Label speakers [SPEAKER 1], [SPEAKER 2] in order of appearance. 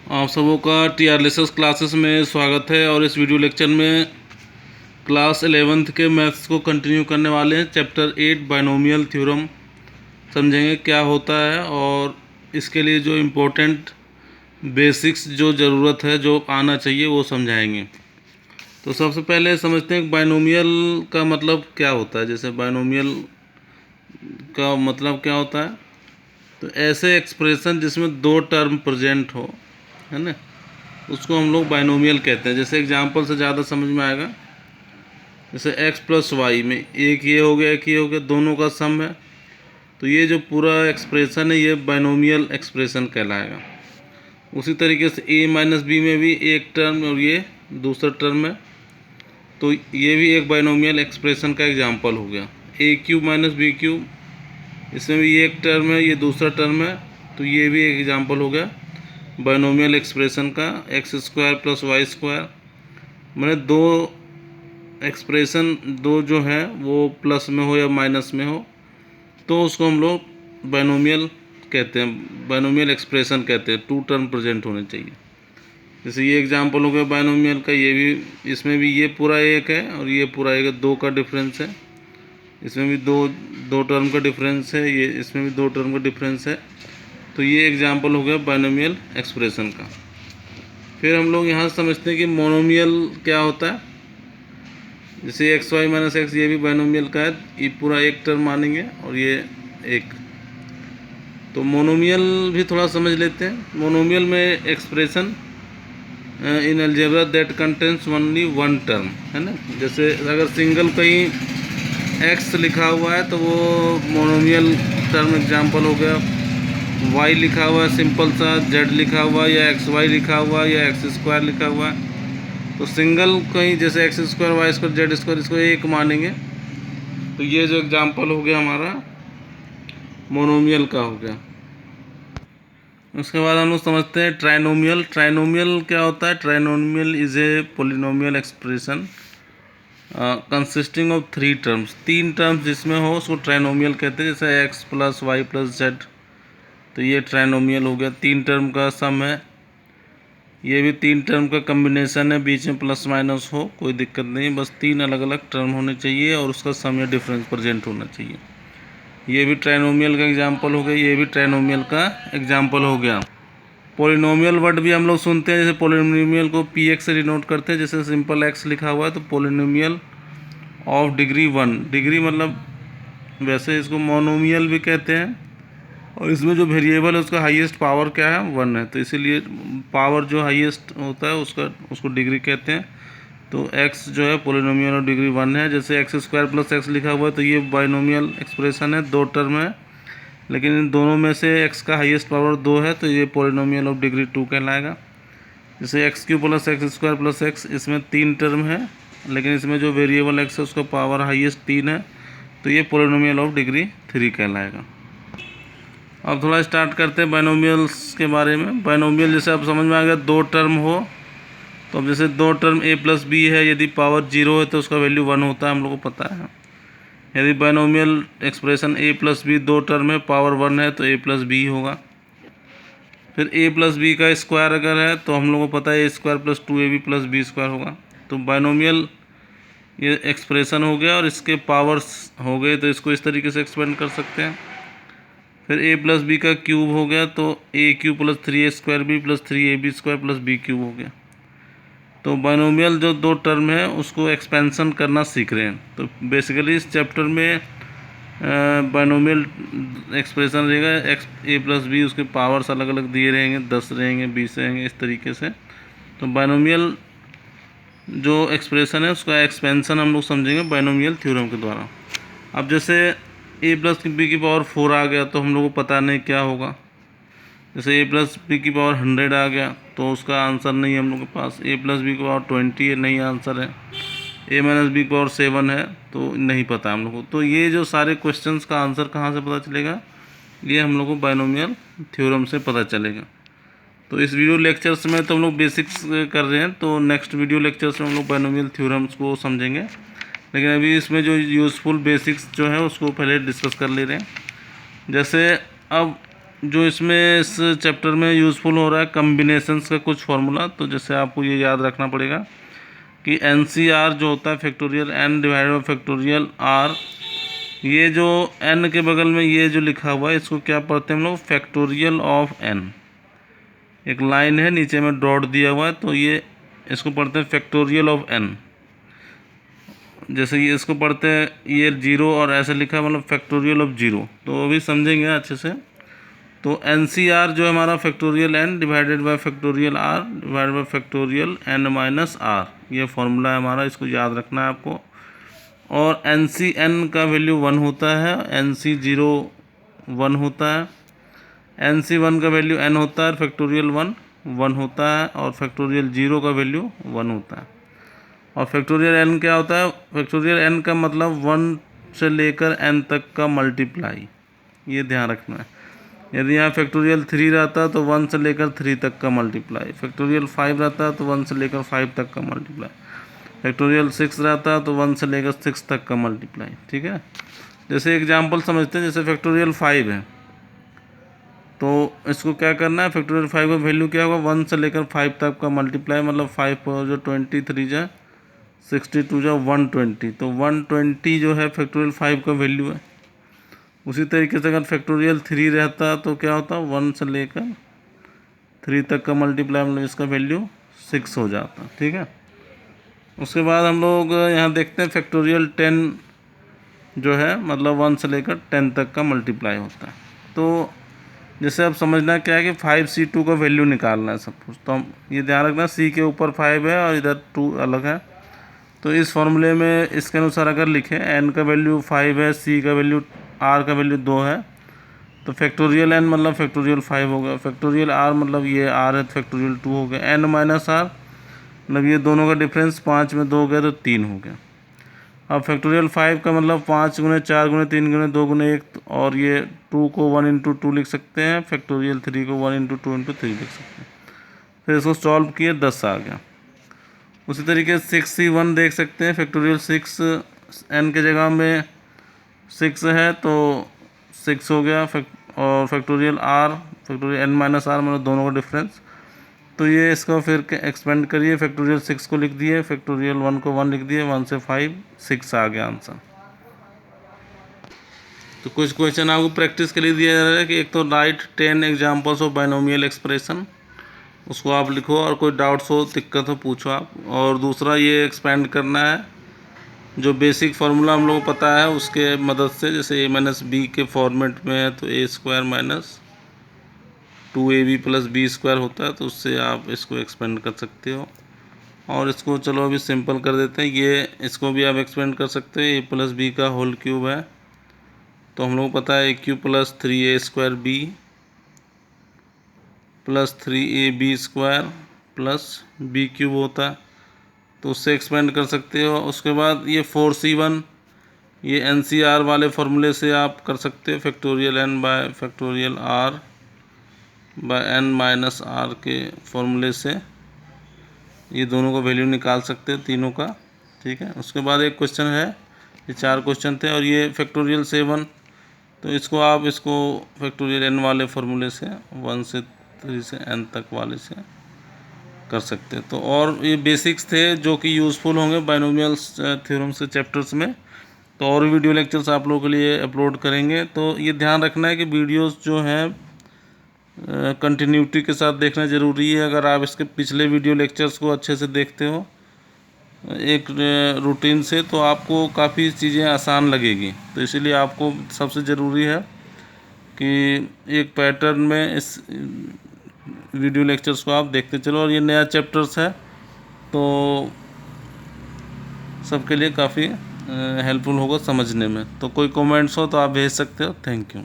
[SPEAKER 1] आप सबों का टीआरएलएसएस क्लासेस में स्वागत है। और इस वीडियो लेक्चर में क्लास 11th के मैथ्स को कंटिन्यू करने वाले हैं। चैप्टर 8 बाइनोमियल थ्योरम समझेंगे क्या होता है और इसके लिए जो इम्पोर्टेंट बेसिक्स जो ज़रूरत है, जो आना चाहिए, वो समझाएंगे। तो सबसे पहले समझते हैं बाइनोमियल का मतलब क्या होता है। जैसे बाइनोमियल का मतलब क्या होता है, तो ऐसे एक्सप्रेशन जिसमें दो टर्म प्रेजेंट हो, है ना, उसको हम लोग बाइनोमियल कहते हैं। जैसे एग्जांपल से ज़्यादा समझ में आएगा। जैसे x प्लस वाई में एक ये हो गया, एक ये हो गया, दोनों का सम है, तो ये जो पूरा एक्सप्रेशन है ये बाइनोमियल एक्सप्रेशन कहलाएगा। उसी तरीके से a माइनस बी में भी एक टर्म और ये दूसरा टर्म है, तो ये भी एक बाइनोमियल एक्सप्रेशन का एग्जांपल हो गया। a cube minus B cube, इसमें भी ये एक टर्म है, ये दूसरा टर्म है, तो ये भी एक एग्जांपल हो गया बाइनोमियल एक्सप्रेशन का। X square plus Y square, मैंने दो एक्सप्रेशन दो जो है वो प्लस में हो या माइनस में हो, तो उसको हम लोग बाइनोमियल कहते हैं, बाइनोमियल एक्सप्रेशन कहते हैं। टू टर्म प्रेजेंट होने चाहिए। जैसे ये एग्जांपल हो गया बाइनोमियल का, ये भी, इसमें भी ये पूरा एक है और ये पूरा एक है, दो का डिफरेंस है। इसमें भी दो टर्म का डिफरेंस है, ये इसमें भी दो टर्म का डिफरेंस है, तो ये एग्जांपल हो गया बाइनोमियल एक्सप्रेशन का। फिर हम लोग यहाँ समझते हैं कि मोनोमियल क्या होता है। जैसे एक्स वाई माइनस एक्स, ये भी बाइनोमियल का है, ये पूरा एक टर्म मानेंगे और ये एक। तो मोनोमियल भी थोड़ा समझ लेते हैं। मोनोमियल में expression in algebra that contains only one term, है ना। जैसे अगर सिंगल कहीं एक्स लिखा हुआ है तो वो मोनोमियल टर्म एग्जांपल हो गया। y लिखा हुआ है सिंपल सा, z लिखा हुआ है या एक्स वाई लिखा हुआ है या एक्स स्क्वायर लिखा हुआ है, तो सिंगल कहीं जैसे X square Y square Z square, इसको एक मानेंगे, तो ये जो एग्जांपल हो गया हमारा मोनोमियल का हो गया। उसके बाद हम लोग समझते हैं ट्राइनोमियल। ट्राइनोमियल क्या होता है। Trinomial is a polynomial expression consisting of three terms, तीन टर्म्स जिसमें हो उसको ट्राइनोमियल कहते हैं। जैसे X plus Y plus Z, तो ये ट्राइनोमियल हो गया, तीन टर्म का सम है। ये भी तीन टर्म का कम्बिनेशन है, बीच में प्लस माइनस हो, कोई दिक्कत नहीं, बस तीन अलग अलग टर्म होने चाहिए और उसका सम या डिफरेंस प्रेजेंट होना चाहिए। ये भी ट्राइनोमियल का एग्जांपल हो गया, ये भी ट्राइनोमियल का एग्जांपल हो गया। पोलिनोमियल वर्ड भी हम लोग सुनते हैं। जैसे पोलिनोमियल को पी एक्स से डिनोट करते हैं। जैसे सिंपल एक्स लिखा हुआ है तो पोलिनोमियल ऑफ डिग्री 1, डिग्री मतलब वैसे इसको मोनोमियल भी कहते हैं, और इसमें जो वेरिएबल है उसका हाईएस्ट पावर क्या है, 1 है, तो इसीलिए पावर जो हाईएस्ट होता है उसको डिग्री कहते हैं। तो x जो है पोलिनोमियल ऑफ डिग्री 1 है। जैसे एक्स स्क्वायर प्लस एक्स लिखा हुआ है तो ये बाइनोमियल एक्सप्रेशन है, दो टर्म है, लेकिन इन दोनों में से x का हाईएस्ट पावर 2 है, तो ये पोलिनोमियल ऑफ डिग्री 2 कहलाएगा। जैसे x cube plus x square plus x, इसमें तीन टर्म है, लेकिन इसमें जो वेरिएबल x है उसका पावर हाईएस्ट 3 है, तो ये पोलिनोमियल ऑफ डिग्री 3 कहलाएगा। अब थोड़ा स्टार्ट करते हैं बाइनोमियल्स के बारे में। बाइनोमियल जैसे अब समझ में आ गया, दो टर्म हो, तो अब जैसे दो टर्म a प्लस बी है, यदि पावर 0 है तो उसका वैल्यू 1 होता है, हम लोग को पता है। यदि binomial expression a plus B दो टर्म है, पावर 1 है, तो a प्लस बी होगा। फिर a प्लस बी का स्क्वायर अगर है तो हम लोग को पता है a square plus 2ab plus B square होगा। तो बाइनोमियल ये एक्सप्रेशन हो गया और इसके पावर्स हो गए, तो इसको इस तरीके से एक्सपेंड कर सकते हैं। फिर a प्लस बी का क्यूब हो गया, तो a cube plus 3a square B plus 3ab square plus B cube हो गया। तो बाइनोमियल जो दो टर्म है उसको एक्सपेंशन करना सीख रहे हैं। तो बेसिकली इस चैप्टर में बाइनोमियल एक्सप्रेशन रहेगा, एक्स a प्लस बी, उसके पावर्स अलग अलग दिए रहेंगे, 10 रहेंगे, 20 रहेंगे, इस तरीके से। तो बाइनोमियल जो एक्सप्रेशन है उसका एक्सपेंशन हम लोग समझेंगे बाइनोमियल थ्योरम के द्वारा। अब जैसे a प्लस बी की पावर 4 आ गया तो हम लोग को पता नहीं क्या होगा। जैसे a प्लस बी की पावर 100 आ गया तो उसका आंसर नहीं है हम लोग के पास। a प्लस बी की पावर 20 है, नहीं आंसर है। a माइनस बी की पावर 7 है, तो नहीं पता हम लोग को। तो ये जो सारे क्वेश्चंस का आंसर कहाँ से पता चलेगा, ये हम लोग को बाइनोमियल थ्योरम से पता चलेगा। तो इस वीडियो लेक्चर्स में तो हम लोग बेसिक्स कर रहे हैं, तो नेक्स्ट वीडियो लेक्चर्स में हम लोग बाइनोमियल थ्योरम्स को समझेंगे, लेकिन अभी इसमें जो यूज़फुल बेसिक्स जो है उसको पहले डिस्कस कर ले रहे हैं। जैसे अब जो इसमें इस चैप्टर में यूज़फुल हो रहा है कम्बिनेशंस का कुछ फार्मूला। तो जैसे आपको ये याद रखना पड़ेगा कि NCR जो होता है factorial n divided by factorial r, ये जो n के बगल में ये जो लिखा हुआ है इसको क्या पढ़ते हैं हम लोग, फैक्टोरियल ऑफ n। एक लाइन है नीचे में डॉट दिया हुआ है, तो ये इसको पढ़ते हैं फैक्टोरियल ऑफ n। जैसे ये इसको पढ़ते हैं ये 0 और ऐसे लिखा है मतलब फैक्टोरियल ऑफ 0, तो वो भी समझेंगे अच्छे से। तो NCR जो है हमारा factorial n divided by factorial r divided by factorial n minus r, ये फॉर्मूला है हमारा, इसको याद रखना है आपको। और NCn का वैल्यू 1 होता है, NC0 1 होता है, NC1 का वैल्यू n होता है, फैक्टोरियल 1 1 होता है, और फैक्टोरियल 0 का वैल्यू 1 होता है। और फैक्टोरियल n क्या होता है, फैक्टोरियल n का मतलब 1 से लेकर n तक का मल्टीप्लाई, ये ध्यान रखना है। यदि यहाँ फैक्टोरियल 3 रहता तो 1 से लेकर 3 तक का मल्टीप्लाई, फैक्टोरियल 5 रहता तो 1 से लेकर 5 तक का मल्टीप्लाई, फैक्टोरियल 6 रहता तो 1 से लेकर 6 तक का मल्टीप्लाई। ठीक है, जैसे एग्जांपल समझते हैं, जैसे फैक्टोरियल 5 है तो इसको क्या करना है, फैक्टोरियल 5 का वैल्यू क्या होगा, 1 से लेकर 5 तक का मल्टीप्लाई, मतलब 5 जो 20 3 जा 62 जा 120, तो 120 जो है फैक्टोरियल 5 का वैल्यू है। उसी तरीके से अगर फैक्टोरियल 3 रहता तो क्या होता, 1 से लेकर 3 तक का मल्टीप्लाई, मतलब इसका वैल्यू 6 हो जाता। ठीक है, उसके बाद हम लोग यहाँ देखते हैं फैक्टोरियल 10 जो है मतलब 1 से लेकर 10 तक का मल्टीप्लाई होता है। तो जैसे अब समझना क्या है कि 5C2 का वैल्यू निकालना है सब कुछ, तो हम ये ध्यान रखना C के ऊपर 5 है और इधर 2 अलग है। तो इस फॉर्मूले में इसके अनुसार अगर लिखें n का वैल्यू 5 है, C का वैल्यू r का वैल्यू 2 है, तो फैक्टोरियल n मतलब फैक्टोरियल 5 होगा, फैक्टोरियल r मतलब ये r है, फैक्टोरियल 2 हो गया, n माइनस r मतलब ये दोनों का डिफरेंस 5 में 2 गया तो 3 हो गया। अब फैक्टोरियल 5 का मतलब 5 गुने 4 गुने 3 गुने 2 गुने 1, और ये 2 को 1 इंटू 2 लिख सकते हैं, फैक्टोरियल 3 को 1 इंटू 2 इंटू 3 लिख सकते हैं। फिर इसको सॉल्व किए 10 आ गया। उसी तरीके से 6C1 देख सकते हैं, फैक्टोरियल 6 n के जगह में 6 है तो 6 हो गया, और factorial r factorial n minus r मतलब दोनों का डिफरेंस। तो ये इसको फिर एक्सपेंड करिए, फैक्टोरियल 6 को लिख दिए, फैक्टोरियल 1 को 1 लिख दिए, 1 से 5 6 आ गया आंसर। तो कुछ क्वेश्चन आपको प्रैक्टिस के लिए दिया जा रहा है कि एक तो right 10 examples of binomial expression, उसको आप लिखो, और कोई डाउट्स हो दिक्कत हो पूछो आप। और दूसरा ये एक्सपेंड करना है जो बेसिक फार्मूला हम लोग को पता है उसके मदद से, जैसे a माइनस बी के फॉर्मेट में है तो a square minus 2ab plus B square होता है, तो उससे आप इसको एक्सपेंड कर सकते हो। और इसको चलो अभी सिंपल कर देते हैं, ये इसको भी आप एक्सपेंड कर सकते हो, a प्लस बी का होल क्यूब है, तो हम लोग को पता है a cube plus 3a square B plus 3ab square plus B cube होता है, तो उससे एक्सपेंड कर सकते हो। उसके बाद ये 4C1 ये NCR वाले फार्मूले से आप कर सकते हो, factorial n by factorial r by n minus r के फॉर्मूले से ये दोनों का वैल्यू निकाल सकते हो तीनों का। ठीक है, उसके बाद एक क्वेश्चन है, ये 4 क्वेश्चन थे, और ये फैक्टोरियल 7, तो इसको आप फैक्टोरियल n वाले फार्मूले से 1 से 3 से n तक वाले से कर सकते हैं। तो और ये बेसिक्स थे जो कि यूज़फुल होंगे बाइनोमियल्स थ्योरम्स के चैप्टर्स में। तो और वीडियो लेक्चर्स आप लोगों के लिए अपलोड करेंगे, तो ये ध्यान रखना है कि वीडियोस जो हैं कंटिन्यूटी के साथ देखना ज़रूरी है। अगर आप इसके पिछले वीडियो लेक्चर्स को अच्छे से देखते हो एक रूटीन से, तो आपको काफ़ी चीज़ें आसान लगेगी। तो इसीलिए आपको सबसे ज़रूरी है कि एक पैटर्न में इस वीडियो लेक्चर्स को आप देखते चलो। और ये नया चैप्टर्स है तो सबके लिए काफ़ी हेल्पफुल होगा समझने में। तो कोई कमेंट्स हो तो आप भेज सकते हो। Thank you.